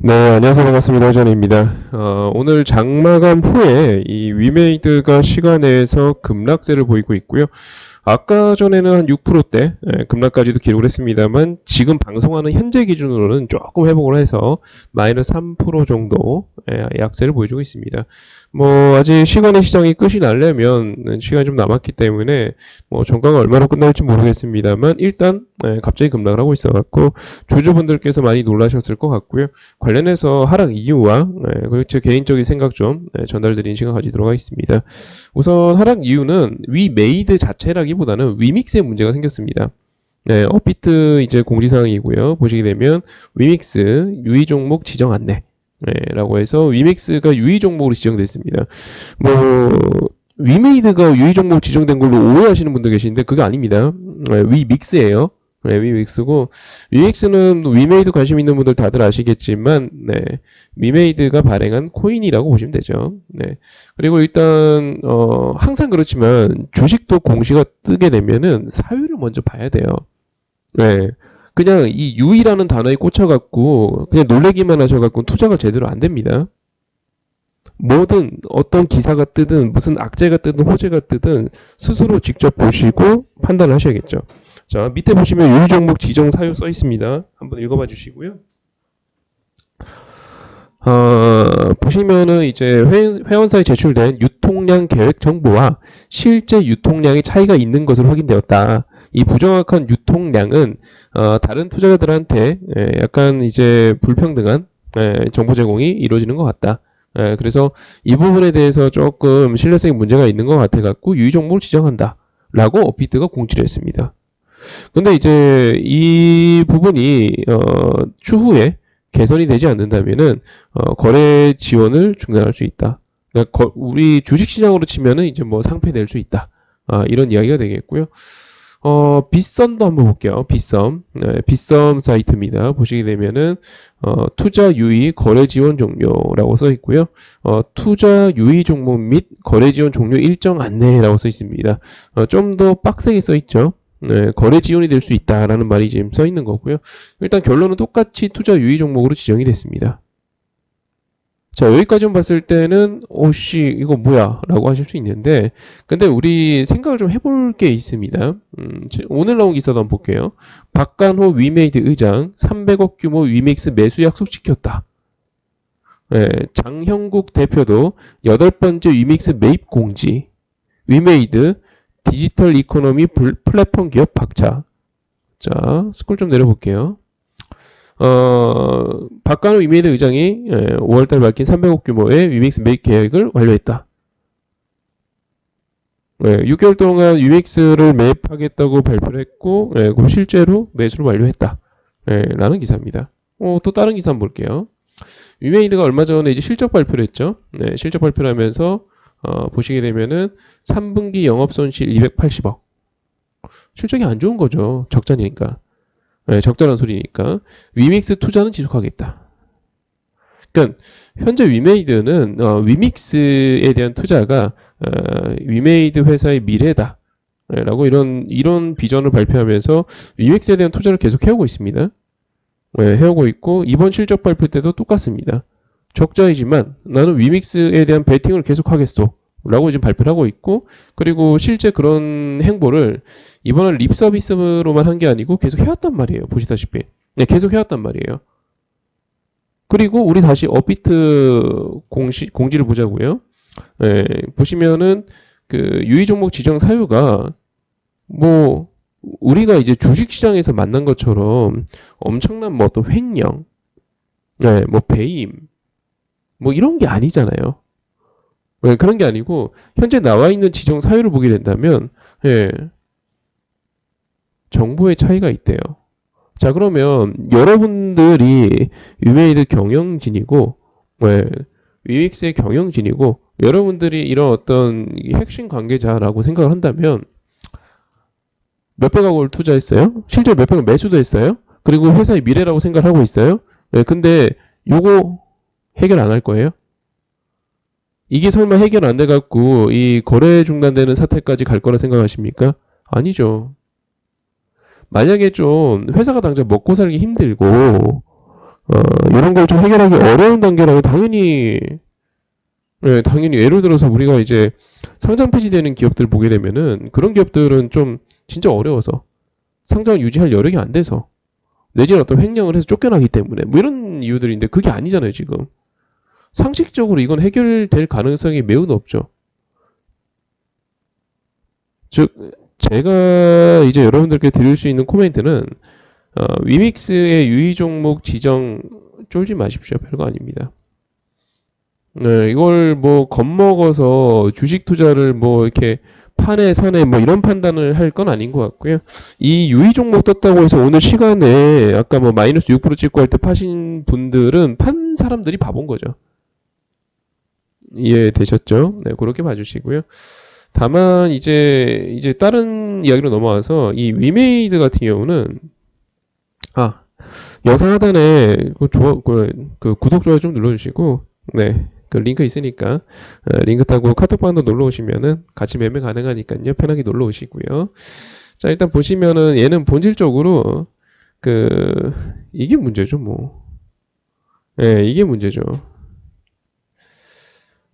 네, 안녕하세요. 반갑습니다. 호전입니다. 오늘 장마감 후에 이 위메이드가 시간에서 급락세를 보이고 있고요. 아까 전에는 한 6%대 급락까지도 기록을 했습니다만 지금 방송하는 현재 기준으로는 조금 회복을 해서 마이너스 3% 정도 약세를 보여주고 있습니다. 뭐 아직 시간의 시장이 끝이 나려면 시간이 좀 남았기 때문에 뭐 종가가 얼마로 끝날지 모르겠습니다만 일단 갑자기 급락을 하고 있어갖고 주주분들께서 많이 놀라셨을 것 같고요. 관련해서 하락 이유와 그리고 제 개인적인 생각 좀 전달드리는 시간 가지도록 하겠습니다. 우선 하락 이유는 위메이드 자체라기보다는 위믹스에 문제가 생겼습니다. 네, 업비트 이제 공지사항이고요. 보시게 되면 위믹스 유의 종목 지정 안내 라고 해서 위믹스가 유의 종목으로 지정됐습니다. 뭐 위메이드가 유의 종목 지정된 걸로 오해하시는 분들 계시는데 그게 아닙니다. 위믹스예요. 위믹스고 위믹스는 위메이드 관심 있는 분들 다들 아시겠지만 위메이드가 발행한 코인이라고 보시면 되죠. 그리고 일단 항상 그렇지만 주식도 공시가 뜨게 되면은 사유를 먼저 봐야 돼요. 그냥 이 유의라는 단어에 꽂혀갖고 그냥 놀래기만 하셔갖고 투자가 제대로 안 됩니다. 뭐든 어떤 기사가 뜨든 무슨 악재가 뜨든 호재가 뜨든 스스로 직접 보시고 판단을 하셔야겠죠. 자, 밑에 보시면 유의 종목 지정 사유 써 있습니다. 한번 읽어봐 주시고요. 보시면은 이제 회원사에 제출된 유통량 계획 정보와 실제 유통량의 차이가 있는 것으로 확인되었다. 이 부정확한 유통량은 다른 투자자들한테 약간 이제 불평등한 정보 제공이 이루어지는 것 같다. 그래서 이 부분에 대해서 조금 신뢰성에 문제가 있는 것 같아 갖고 유의 종목을 지정한다. 라고 업비트가 공지를 했습니다. 근데 이제 이 부분이 추후에 개선이 되지 않는다면은 거래 지원을 중단할 수 있다. 그러니까 우리 주식시장으로 치면은 이제 뭐 상폐될 수 있다. 이런 이야기가 되겠고요. 빗썸도 한번 볼게요. 빗썸. 빗썸 사이트입니다. 보시게 되면은, 투자 유의 거래 지원 종료라고 써 있고요. 투자 유의 종목 및 거래 지원 종료 일정 안내라고 써 있습니다. 좀 더 빡세게 써 있죠. 거래 지원이 될 수 있다라는 말이 지금 써 있는 거고요. 일단 결론은 똑같이 투자 유의 종목으로 지정이 됐습니다. 자, 여기까지만 봤을 때는 오씨 이거 뭐야 라고 하실 수 있는데 근데 우리 생각을 좀 해볼 게 있습니다. 오늘 나온 기사도 한번 볼게요. 박간호 위메이드 의장 300억 규모 위믹스 매수 약속 지켰다. 장형국 대표도 8번째 위믹스 매입 공지. 위메이드 디지털 이코노미 플랫폼 기업 박차. 자, 스크롤 좀 내려볼게요. 박간호 위메이드 의장이 5월달 밝힌 300억 규모의 위믹스 매입 계획을 완료했다. 6개월 동안 위믹스를 매입하겠다고 발표를 했고, 실제로 매수를 완료했다. 라는 기사입니다. 또 다른 기사 한번 볼게요. 위메이드가 얼마 전에 이제 실적 발표를 했죠. 실적 발표를 하면서 보시게 되면은 3분기 영업 손실 280억. 실적이 안 좋은 거죠. 적자니까. 적절한 소리니까. 위믹스 투자는 지속하겠다. 그러니까 현재 위메이드는 위믹스에 대한 투자가 위메이드 회사의 미래다. 라고 이런 비전을 발표하면서 위믹스에 대한 투자를 계속 해오고 있습니다. 해오고 있고 이번 실적 발표 때도 똑같습니다. 적자이지만 나는 위믹스에 대한 베팅을 계속하겠소. 라고 지금 발표를 하고 있고 그리고 실제 그런 행보를 이번에 립 서비스로만 한 게 아니고 계속 해왔단 말이에요. 보시다시피. 계속 해왔단 말이에요. 그리고 우리 다시 업비트 공지를 보자고요. 보시면은 그 유의 종목 지정 사유가 뭐 우리가 이제 주식시장에서 만난 것처럼 엄청난 뭐 또 횡령, 뭐 배임, 뭐 이런 게 아니잖아요. 그런 게 아니고 현재 나와 있는 지정 사유를 보게 된다면 정보의 차이가 있대요. 자 그러면 여러분들이 위메이드 경영진이고 위믹스의 경영진이고 여러분들이 이런 어떤 핵심 관계자라고 생각을 한다면 몇백억을 투자했어요? 실제로 몇백억 매수도 했어요? 그리고 회사의 미래라고 생각을 하고 있어요? 근데 요거 해결 안 할 거예요? 이게 설마 해결 안 돼갖고 이 거래 중단되는 사태까지 갈 거라 생각하십니까? 아니죠. 만약에 좀 회사가 당장 먹고 살기 힘들고 이런 걸 좀 해결하기 어려운 단계라고 당연히, 예, 당연히 예를 들어서 우리가 이제 상장 폐지되는 기업들 보게 되면은 그런 기업들은 좀 진짜 어려워서 상장을 유지할 여력이 안 돼서 내지는 어떤 횡령을 해서 쫓겨나기 때문에 뭐 이런 이유들인데 그게 아니잖아요, 지금. 상식적으로 이건 해결될 가능성이 매우 높죠. 즉, 제가 이제 여러분들께 드릴 수 있는 코멘트는 위믹스의 유의 종목 지정 쫄지 마십시오. 별거 아닙니다. 네, 이걸 뭐 겁먹어서 주식 투자를 뭐 이렇게 판에 산에 뭐 이런 판단을 할 건 아닌 것 같고요. 이 유의 종목 떴다고 해서 오늘 시간에 아까 뭐 마이너스 6% 찍고 할 때 파신 분들은 판 사람들이 바본 거죠. 이해되셨죠? 네, 그렇게 봐주시고요. 다만 이제 다른 이야기로 넘어와서 이 위메이드 같은 경우는 아 영상 하단에 그 구독 좋아요 좀 눌러주시고 네. 그 링크 있으니까 링크 타고 카톡방도 놀러 오시면은 같이 매매 가능하니까요. 편하게 놀러 오시고요. 자, 일단 보시면은 얘는 본질적으로 그 이게 문제죠, 뭐. 예, 이게 문제죠.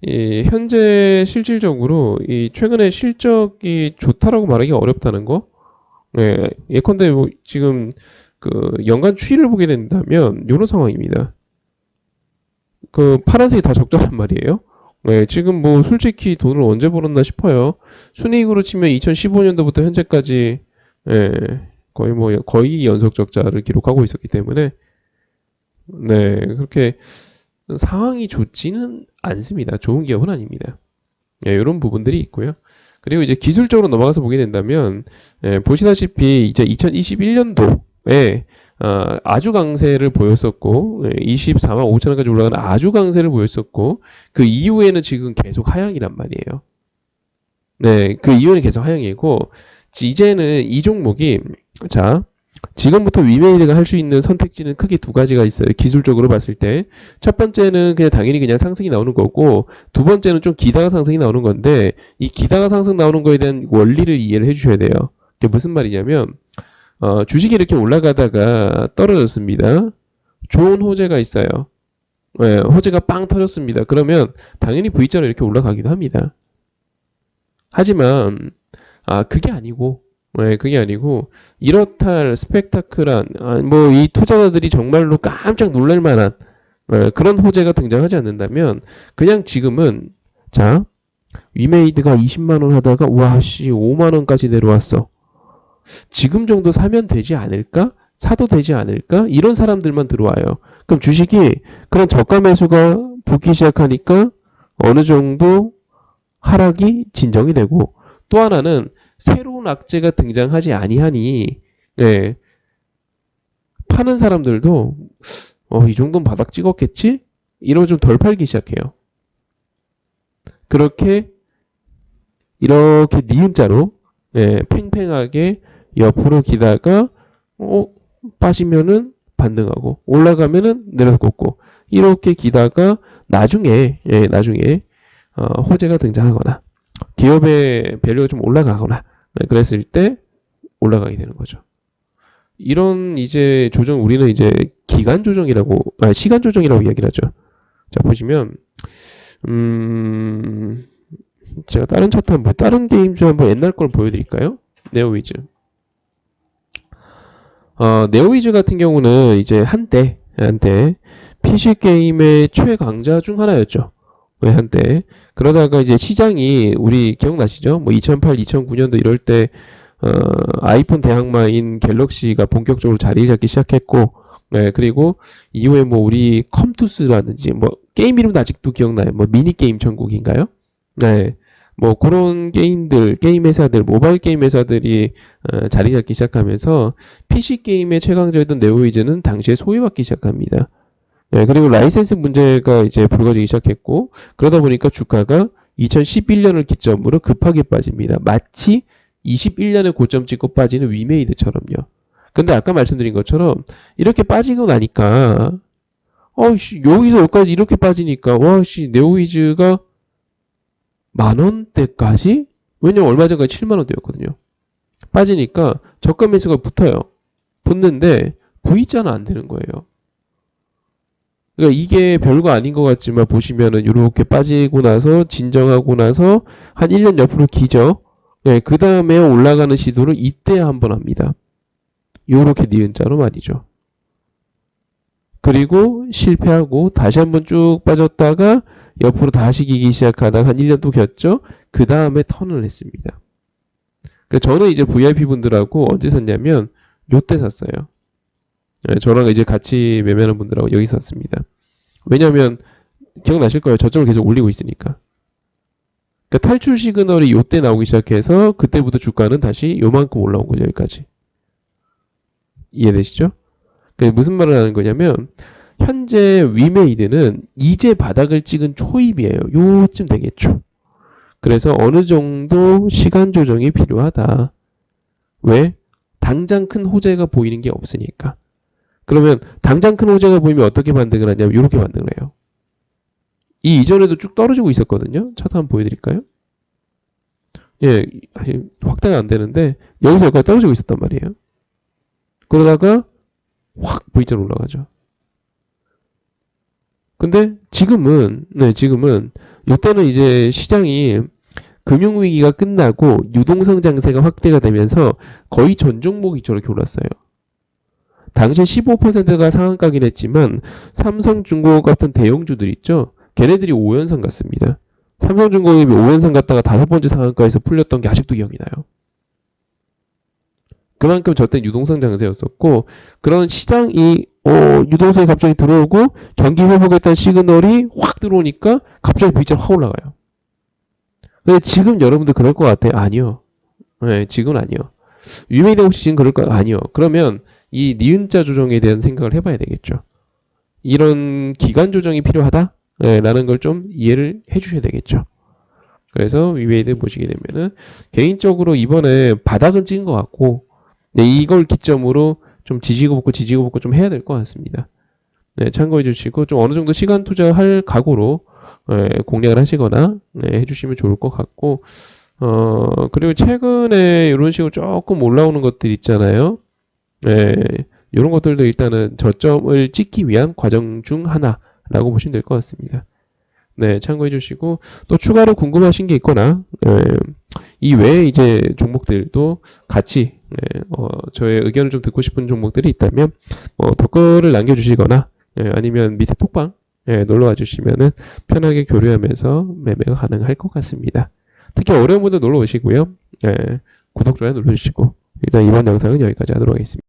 이 현재 실질적으로 이 최근에 실적이 좋다라고 말하기 어렵다는 거. 예, 예컨대 뭐 지금 그 연간 추이를 보게 된다면 이런 상황입니다. 그 파란색이 다 적자란 말이에요. 네, 지금 뭐 솔직히 돈을 언제 벌었나 싶어요. 순이익으로 치면 2015년도부터 현재까지 예, 거의 연속 적자를 기록하고 있었기 때문에 네, 그렇게 상황이 좋지는 않습니다. 좋은 기업은 아닙니다. 예, 이런 부분들이 있고요. 그리고 이제 기술적으로 넘어가서 보게 된다면 예, 보시다시피 이제 2021년도에 아주 강세를 보였었고 24만 5천원까지 올라가는 아주 강세를 보였었고 그 이후에는 지금 계속 하향이란 말이에요. 네, 그 이후에는 계속 하향이고 이제는 이 종목이 자 지금부터 위메이드가 할 수 있는 선택지는 크게 두 가지가 있어요. 기술적으로 봤을 때 첫 번째는 그냥 당연히 그냥 상승이 나오는 거고 두 번째는 좀 기다가 상승이 나오는 건데 이 기다가 상승 나오는 거에 대한 원리를 이해를 해주셔야 돼요. 그게 무슨 말이냐면 주식이 이렇게 올라가다가 떨어졌습니다. 좋은 호재가 있어요. 네, 호재가 빵 터졌습니다. 그러면 당연히 V자로 이렇게 올라가기도 합니다. 하지만 그게 아니고 네, 그게 아니고 이렇다 할 스펙타클한 뭐 이 투자자들이 정말로 깜짝 놀랄 만한 그런 호재가 등장하지 않는다면 그냥 지금은 자 위메이드가 20만 원 하다가 와씨 5만 원까지 내려왔어. 지금 정도 사면 되지 않을까? 사도 되지 않을까? 이런 사람들만 들어와요. 그럼 주식이 그런 저가 매수가 붙기 시작하니까 어느 정도 하락이 진정이 되고 또 하나는 새로운 악재가 등장하지 아니하니 네, 파는 사람들도 이 정도는 바닥 찍었겠지? 이러면 좀 덜 팔기 시작해요. 이렇게 니은자로 네, 팽팽하게 옆으로 기다가 빠지면은 반등하고 올라가면은 내려서 꽂고 이렇게 기다가 나중에 호재가 등장하거나 기업의 밸류가 좀 올라가거나 그랬을 때 올라가게 되는 거죠. 이런 이제 조정 우리는 이제 기간 조정이라고 시간 조정이라고 이야기를 하죠. 자 보시면 제가 다른 차트 한번 다른 게임 좀 한번 옛날 걸 보여드릴까요? 네오위즈. 네오위즈 같은 경우는 이제 한때 PC 게임의 최강자 중 하나였죠. 한때 그러다가 이제 시장이 우리 기억나시죠? 뭐 2008, 2009년도 이럴 때 아이폰 대항마인 갤럭시가 본격적으로 자리 잡기 시작했고 네, 그리고 이후에 뭐 우리 컴투스라든지 뭐 게임 이름도 아직도 기억나요. 뭐 미니게임 천국인가요? 네. 뭐 그런 게임 회사들, 모바일 게임 회사들이 자리 잡기 시작하면서 PC 게임의 최강자였던 네오위즈는 당시에 소외받기 시작합니다. 네, 그리고 라이센스 문제가 이제 불거지기 시작했고 그러다 보니까 주가가 2011년을 기점으로 급하게 빠집니다. 마치 21년에 고점 찍고 빠지는 위메이드처럼요. 근데 아까 말씀드린 것처럼 이렇게 빠지고 나니까 여기서 여기까지 이렇게 빠지니까 네오위즈가 만원대까지? 왜냐면 얼마 전까지 7만원대였거든요. 빠지니까 저가 매수가 붙어요. 붙는데 V자는 안 되는 거예요. 그러니까 이게 별거 아닌 것 같지만 보시면은 이렇게 빠지고 나서 진정하고 나서 한 1년 옆으로 기죠. 네, 그 다음에 올라가는 시도를 이때 한번 합니다. 요렇게 니은 자로 말이죠. 그리고 실패하고 다시 한번 쭉 빠졌다가 옆으로 다시 기기 시작하다가 한 1년 또 겼죠. 그 다음에 턴을 했습니다. 그러니까 저는 이제 VIP 분들하고 언제 샀냐면 요때 샀어요. 네, 저랑 이제 같이 매매하는 분들하고 여기 샀습니다. 왜냐면 기억나실 거예요. 저점을 계속 올리고 있으니까. 그러니까 탈출 시그널이 요때 나오기 시작해서 그때부터 주가는 다시 요만큼 올라온 거죠. 여기까지. 이해되시죠? 그게 무슨 말을 하는 거냐면 현재 위메이드는 이제 바닥을 찍은 초입이에요. 요쯤 되겠죠. 그래서 어느 정도 시간 조정이 필요하다. 왜? 당장 큰 호재가 보이는 게 없으니까. 그러면 당장 큰 호재가 보이면 어떻게 반등을 하냐면 이렇게 반등을 해요. 이 이전에도 쭉 떨어지고 있었거든요. 차트 한번 보여드릴까요? 예, 확대가 안 되는데 여기서 여기까지 떨어지고 있었단 말이에요. 그러다가 확 V자로 올라가죠. 근데 지금은 이때는 이제 시장이 금융위기가 끝나고 유동성 장세가 확대가 되면서 거의 전 종목이 저렇게 올랐어요. 당시 15%가 상한가긴 했지만 삼성중공업 같은 대형주들 있죠. 걔네들이 5연상 갔습니다. 삼성중공업이 5연상 갔다가 5번째 상한가에서 풀렸던 게 아직도 기억이 나요. 그만큼 저때 유동성 장세였었고 그런 시장이 유동성이 갑자기 들어오고 경기 회복했다는 시그널이 확 들어오니까 갑자기 V자로 확 올라가요. 근데 지금 여러분들 그럴 것 같아요? 아니요. 네, 지금은 아니요. 유메이드 혹시 지금 그럴 거 아니요. 그러면 이 니은자 조정에 대한 생각을 해봐야 되겠죠. 이런 기간 조정이 필요하다? 네, 라는 걸 좀 이해를 해주셔야 되겠죠. 그래서 위메이드 보시게 되면은 개인적으로 이번에 바닥은 찍은 것 같고 네, 이걸 기점으로 좀 지지고 볶고 좀 해야 될 것 같습니다. 네, 참고해 주시고 좀 어느 정도 시간 투자할 각오로 공략을 하시거나 해주시면 좋을 것 같고 그리고 최근에 이런 식으로 조금 올라오는 것들 있잖아요. 이런 것들도 일단은 저점을 찍기 위한 과정 중 하나라고 보시면 될 것 같습니다. 네, 참고해 주시고 또 추가로 궁금하신 게 있거나 이 외에 이제 종목들도 같이 저의 의견을 좀 듣고 싶은 종목들이 있다면 댓글을 남겨주시거나 아니면 밑에 톡방 놀러와 주시면은 편하게 교류하면서 매매가 가능할 것 같습니다. 특히 어려운 분들 놀러 오시고요. 구독, 좋아요 눌러주시고 일단 이번 영상은 여기까지 하도록 하겠습니다.